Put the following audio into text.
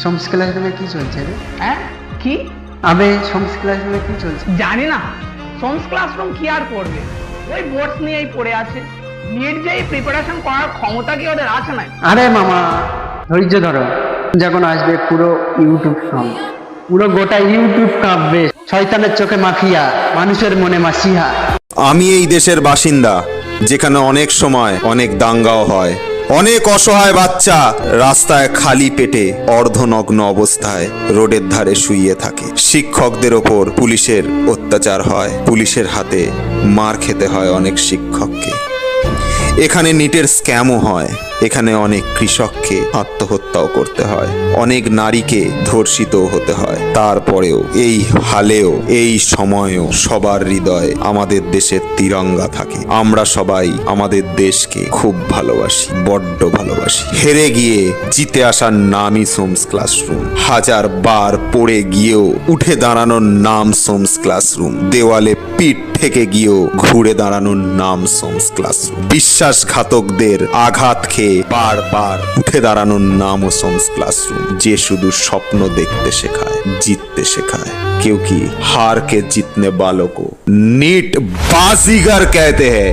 সোমস ক্লাসরুমে কি চলছে রে? হ্যাঁ কি আবে সোমস ক্লাসরুমে কি চলছে? জানি না। সোমস ক্লাসরুম কি আর করবে, ওই বোর্ডস নিয়েই পড়ে আছে। নিট যেই প্রিপারেশন করার ক্ষমতা কি ওদের আছে না? আরে মামা ধৈর্য ধরো, যখন আসবে পুরো ইউটিউব সং, পুরো গোটা ইউটিউব কাঁপবে। শয়তানের চোখে মাফিয়া, মানুষের মনে মাসিহা। আমি এই দেশের বাসিন্দা, যেখানে অনেক সময় অনেক দাঙ্গাও হয়। অনেক অসহায় বাচ্চা রাস্তায় খালি পেটে অর্ধনগ্ন অবস্থায় রোডের ধারে শুইয়ে থাকে। শিক্ষকদের ওপর পুলিশের অত্যাচার হয়, পুলিশের হাতে মার খেতে হয় অনেক শিক্ষককে। এখানে নিটের স্ক্যামও হয়, এখানে অনেক কৃষককে আত্মহত্যাও করতে হয়, অনেক নারীকে ধর্ষিতও হতে হয়। তারপরেও এই হালেও এই সময়েও সবার হৃদয়ে আমাদের দেশের তিরঙ্গা থাকে। আমরা সবাই আমাদের দেশকে খুব ভালোবাসি, বড্ড ভালোবাসি। হেরে গিয়ে জিতে আসার নামই সোমস ক্লাসরুম। হাজার বার পড়ে গিয়েও উঠে দাঁড়ানোর নাম সোমস ক্লাসরুম। দেওয়ালে পিঠ থেকে গিয়েও ঘুরে দাঁড়ানোর নাম সোমস ক্লাসরুম। বিশ্বাসঘাতকদের আঘাত খেয়ে বারবার উঠে দাঁড়ানোর নামও সোমস ক্লাসরুম। যে শুধু স্বপ্ন দেখতে শেখায়, জিততে শেখায়। क्योंकि हार के जीतने वालों को नीट बाजीगर कहते हैं।